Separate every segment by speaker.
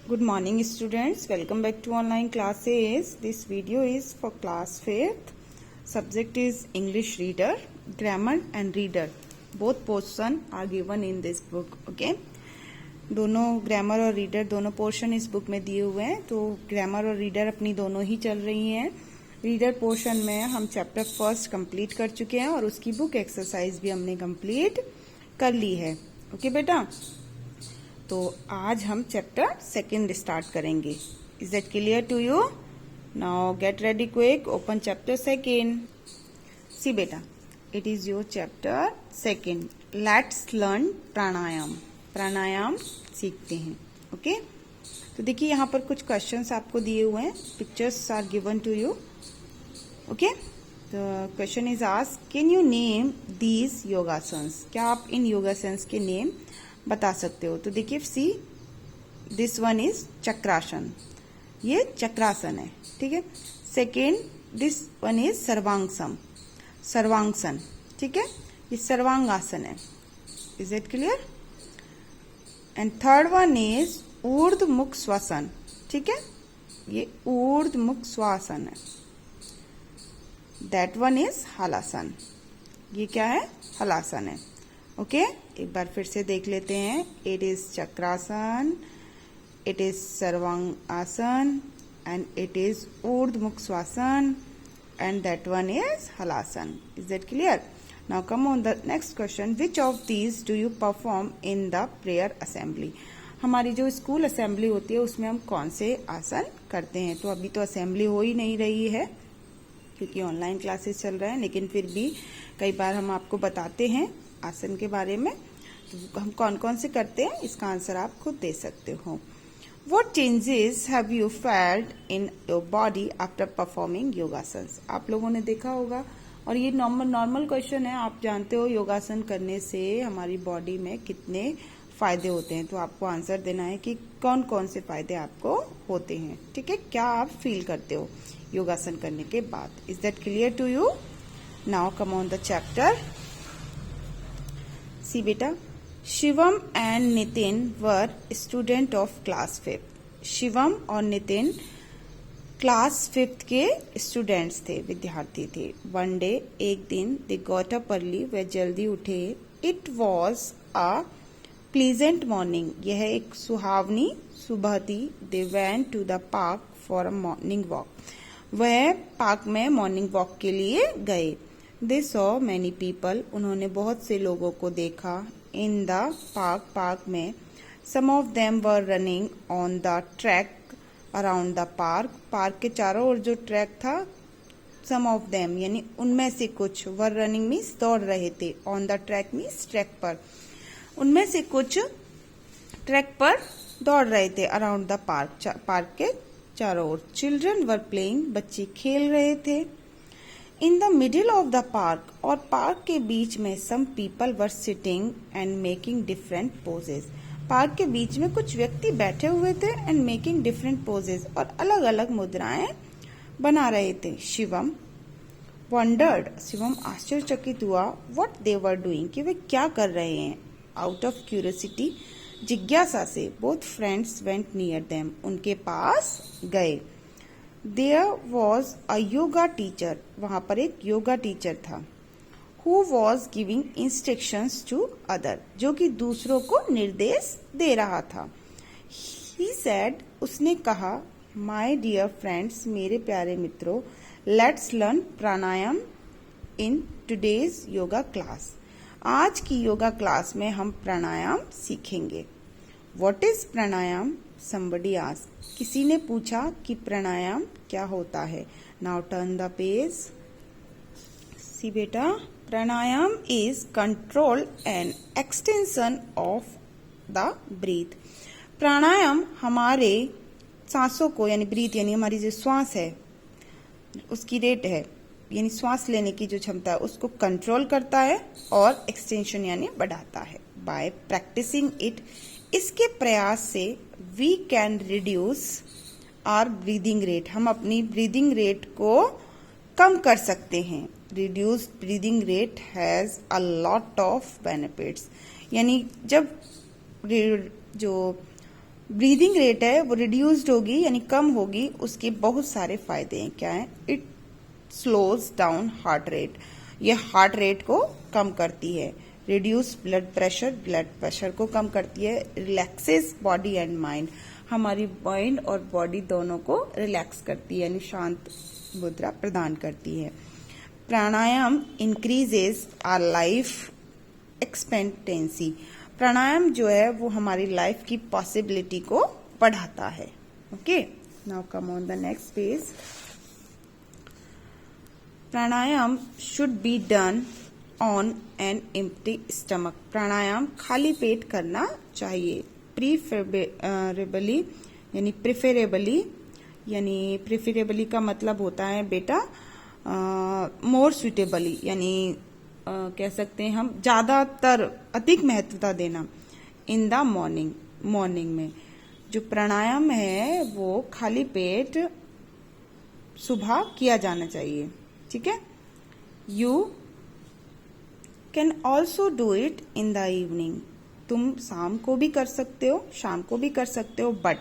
Speaker 1: Good morning students, welcome back to online classes. This video is for class 5th. Subject is English reader, grammar and reader. Both portion are given in this book. Okay. दोनों grammar और reader दोनों portion इस book में दिए हुए हैं, तो grammar और रीडर अपनी दोनों ही चल रही हैं। रीडर पोर्शन में हम चैप्टर फर्स्ट कंप्लीट कर चुके हैं और उसकी बुक एक्सरसाइज भी हमने कंप्लीट कर ली है। ओके बेटा, तो आज हम चैप्टर सेकंड स्टार्ट करेंगे। Is that clear to you? Now get ready quick, open chapter second. See बेटा, it is your chapter second. Let's learn pranayama. Pranayama सीखते हैं। ओके, तो देखिए यहाँ पर कुछ क्वेश्चंस आपको दिए हुए हैं। Pictures are given to you. Okay, the question is asked, can you name these yogasanas? क्या आप इन योगासन्स के नेम बता सकते हो? तो देखिए, see this one is Chakrasana, ये चक्रासन है। ठीक है। Second, this one is Sarvangasana, Sarvangasana. ठीक है, ये सर्वांगासन है। Is it clear? And third one is Urdhva Mukha श्वासन। ठीक है, ये ऊर्ध्व मुख श्वासन है। दैट वन इज हलासन, ये क्या है? हलासन है। ओके, एक बार फिर से देख लेते हैं। It is Chakrasana, it is Sarvanga asana and it is Urdhvamukha Shvasana and that one is Halasana. Is that clear? Now come on the next question, which of these do you perform in the prayer assembly? हमारी जो school assembly होती है उसमें हम कौन से आसन करते हैं? तो अभी तो असेंबली हो ही नहीं रही है क्योंकि ऑनलाइन क्लासेस चल रहे हैं, लेकिन फिर भी कई बार हम आपको बताते हैं आसन के बारे में। तो हम कौन कौन से करते हैं, इसका आंसर आप खुद दे सकते हो। What changes have you felt in your body after performing yogasanas? आप लोगों ने देखा होगा, और ये नॉर्मल क्वेश्चन है। आप जानते हो योगासन करने से हमारी बॉडी में कितने फायदे होते हैं, तो आपको आंसर देना है कि कौन कौन से फायदे आपको होते हैं। ठीक है, क्या आप फील करते हो योगासन करने के बाद? Is that clear to you? Now come on the chapter. See बेटा, Shivam and Nitin were student of class 5th। Shivam और नितिन क्लास 5th के स्टूडेंट्स थे, विद्यार्थी थे। वन डे, एक दिन, दे गॉट अप अर्ली, वे जल्दी उठे। It was a pleasant morning, यह एक सुहावनी सुबह थी। They went to the park for a morning walk, वह पार्क में मॉर्निंग वॉक के लिए गए। दे सॉ मैनी पीपल, उन्होंने बहुत से लोगों को देखा। इन द पार्क, पार्क में। Some of them were running on the track around the park, park के चारों ओर जो ट्रैक था, सम ऑफ देम यानी उनमें से कुछ, वर रनिंग मीन्स दौड़ रहे थे, on the track means track पर, उनमें से कुछ ट्रैक पर दौड़ रहे थे। अराउंड द पार्क, पार्क के चारों ओर। चिल्ड्रन वर प्लेइंग, बच्चे खेल रहे थे। In the middle of the park, और पार्क के बीच में, some people were sitting and making different poses, park के बीच में कुछ व्यक्ति बैठे हुए थे एंड मेकिंग डिफरेंट पोजेज, और अलग अलग मुद्राएं बना रहे थे। शिवम वंडर्ड, शिवम आश्चर्यचकित हुआ, व्हाट दे वर डूइंग, कि वे क्या कर रहे हैं। आउट ऑफ क्यूरियोसिटी, जिज्ञासा से, both friends went near them, उनके पास गए। There was a yoga teacher, वहां पर एक योगा टीचर था। Who was giving instructions to other, जो कि दूसरों को निर्देश दे रहा था। ही सेड, उसने कहा, माई डियर फ्रेंड्स, मेरे प्यारे मित्रों, let's learn pranayama in today's yoga class, आज की योगा क्लास में हम प्राणायाम सीखेंगे। What is pranayama? Somebody asked, किसी ने पूछा कि प्राणायाम क्या होता है। Now turn the page. See बेटा, pranayama is control and extension of the breath. Pranayama हमारे सांसों को, यानी ब्रीथ यानी हमारी जो श्वास है उसकी रेट है, यानी श्वास लेने की जो क्षमता है, उसको कंट्रोल करता है और एक्सटेंशन यानी बढ़ाता है। बाय प्रैक्टिसिंग इट, इसके प्रयास से, we can reduce our breathing rate, हम अपनी ब्रीदिंग रेट को कम कर सकते हैं। Reduce breathing rate has a lot of benefits, यानी जब जो ब्रीदिंग रेट है वो रिड्यूस्ड होगी यानी कम होगी, उसके बहुत सारे फायदे हैं। क्या है? It slows down heart rate, ये हार्ट रेट को कम करती है। रिड्यूस ब्लड प्रेशर को कम करती है। रिलैक्सेस बॉडी एंड माइंड, हमारी माइंड और बॉडी दोनों को रिलैक्स करती है यानी शांत मुद्रा प्रदान करती है। प्राणायाम इंक्रीजेस आवर लाइफ एक्सपेक्टेंसी, प्राणायाम जो है वो हमारी लाइफ की पॉसिबिलिटी को बढ़ाता है। Okay, now come on the next page. Pranayama should be done on an empty stomach, pranayama खाली पेट करना चाहिए। प्रिफरेबली का मतलब होता है बेटा मोर सुटेबली, यानी कह सकते हैं हम ज्यादातर, अधिक महत्वता देना। इन द मॉर्निंग में जो प्राणायाम है वो खाली पेट सुबह किया जाना चाहिए। ठीक है। You can also do it in the evening, तुम शाम को भी कर सकते हो, शाम को भी कर सकते हो, but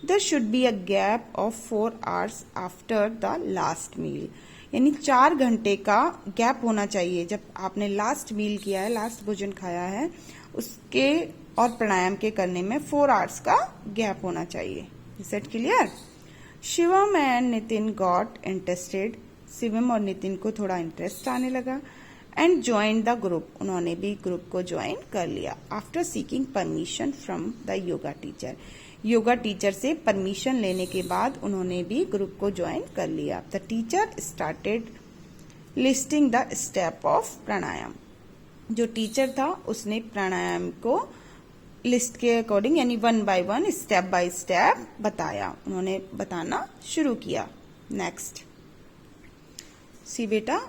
Speaker 1: there should be a gap of 4 hours after the last meal, यानी 4 घंटे का गैप होना चाहिए। जब आपने लास्ट मील किया है, लास्ट भोजन खाया है, उसके और प्राणायाम के करने में 4 hours का गैप होना चाहिए। Is it clear? Shivam and Nitin got interested, Shivam और नितिन को थोड़ा इंटरेस्ट आने लगा। एंड ज्वाइन द ग्रुप, उन्होंने भी ग्रुप को ज्वाइन कर लिया। After seeking permission from the yoga teacher, yoga teacher से परमिशन लेने के बाद उन्होंने भी ग्रुप को ज्वाइन कर लिया। The teacher started listing the step of pranayama, जो टीचर था उसने प्राणायाम को लिस्ट के अकॉर्डिंग यानी 1 by 1 स्टेप बाय स्टेप बताया, उन्होंने बताना शुरू किया। नेक्स्ट सी बेटा,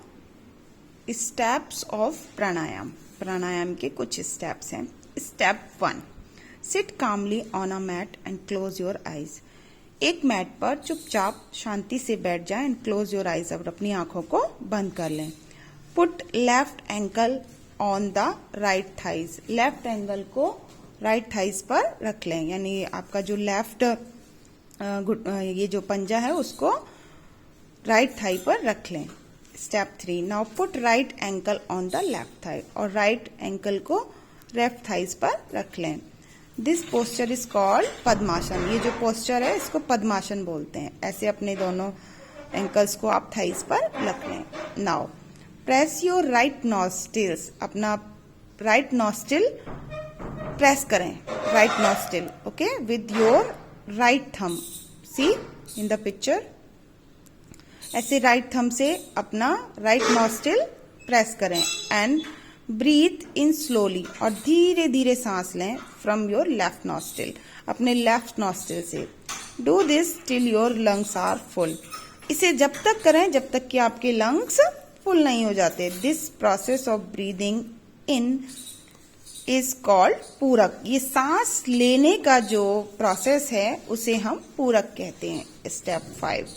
Speaker 1: स्टेप्स ऑफ प्राणायाम, प्राणायाम के कुछ स्टेप्स हैं। Step 1, sit calmly on a mat and close your eyes, एक मैट पर चुपचाप शांति से बैठ जाए एंड क्लोज योर आईज, और अपनी आंखों को बंद कर लें। Put left ankle on the right thighs, left angle को राइट थाइज पर रख लें, यानी आपका जो लेफ्ट ये जो पंजा है उसको राइट थाई पर रख लें। Step 3, now put right ankle on the left thigh, और राइट एंकल को लेफ्ट थाइज पर रख लें। दिस पोस्चर इज कॉल्ड पद्मासन, ये जो पोस्चर है इसको पद्मासन बोलते हैं। ऐसे अपने दोनों एंकल्स को आप थाइज पर रख लें। Now press your right nostrils, अपना राइट नॉस्ट्रिल प्रेस करें, right nostril, okay, with your right thumb, see in the picture, ऐसे राइट थंब से अपना राइट नॉस्ट्रिल प्रेस करें। एंड ब्रीथ इन स्लोली, और धीरे धीरे सांस लें फ्रॉम योर लेफ्ट नॉस्ट्रिल, अपने लेफ्ट नॉस्ट्रिल से। Do this till your lungs are full, इसे जब तक करें जब तक कि आपके लंग्स फुल नहीं हो जाते। This process of breathing in is called पूरक, ये सांस लेने का जो प्रोसेस है उसे हम पूरक कहते हैं। Step 5,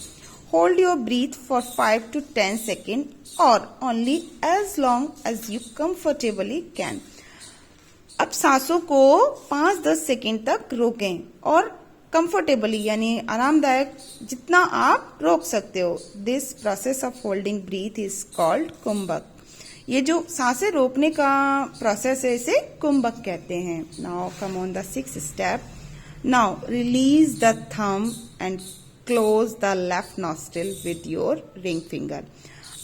Speaker 1: hold your breath for 5 to 10 seconds और only as long as you comfortably can, अब सांसों को 5-10 सेकेंड तक रोकें और कंफर्टेबली यानी आरामदायक जितना आप रोक सकते हो। This process of holding breath is called kumbhaka, ये जो सांसें रोकने का प्रोसेस है इसे कुंभक कहते हैं। Now come on the 6th step, now release the thumb and close the left nostril with your ring finger,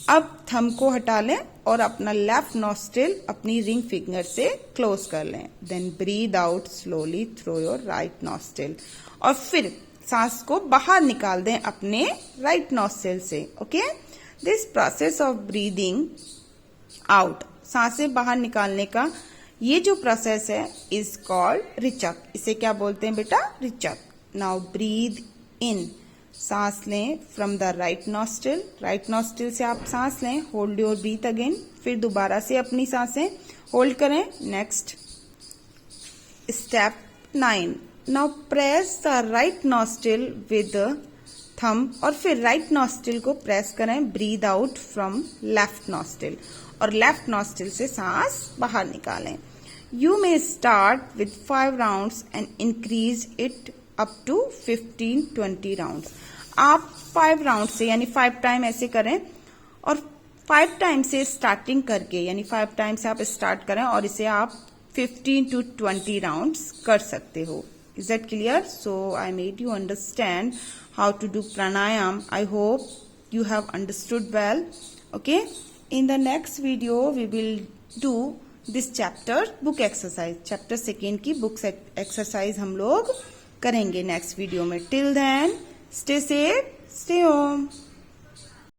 Speaker 1: अब थंब को हटा लें और अपना लेफ्ट नॉस्ट्रिल अपनी रिंग फिंगर से क्लोज कर लें। Then breathe out slowly through your right nostril, और फिर सांस को बाहर निकाल दें अपने राइट नॉस्ट्रिल से। Okay, this process of breathing out, सांसें बाहर निकालने का ये जो प्रोसेस है इज कॉल्ड रिचक, इसे क्या बोलते हैं बेटा? रिचक। नाउ ब्रीद इन, सांस लें from the right nostril, right nostril से आप सांस लें, होल्ड योर ब्रीथ अगेन, फिर दोबारा से अपनी सांसें होल्ड करें। Next step 9, now press the right nostril with thumb, और फिर राइट नॉस्ट्रिल को प्रेस करें। Breathe out from left nostril, और लेफ्ट नॉस्ट्रिल से सांस बाहर निकालें। You may start with 5 rounds and increase it up to 15-20 rounds. आप 5 राउंड से यानी 5 टाइम ऐसे करें और 5 टाइम से स्टार्टिंग करके यानी 5 टाइम से आप स्टार्ट करें और इसे आप 15 to 20 राउंड्स कर सकते हो। Is that clear? So I made you understand how to do pranayam. I hope you have understood well. Okay. In the next video we will do this chapter book exercise. Chapter 2 की book exercise हम लोग करेंगे next video में. Till then, stay safe, stay home.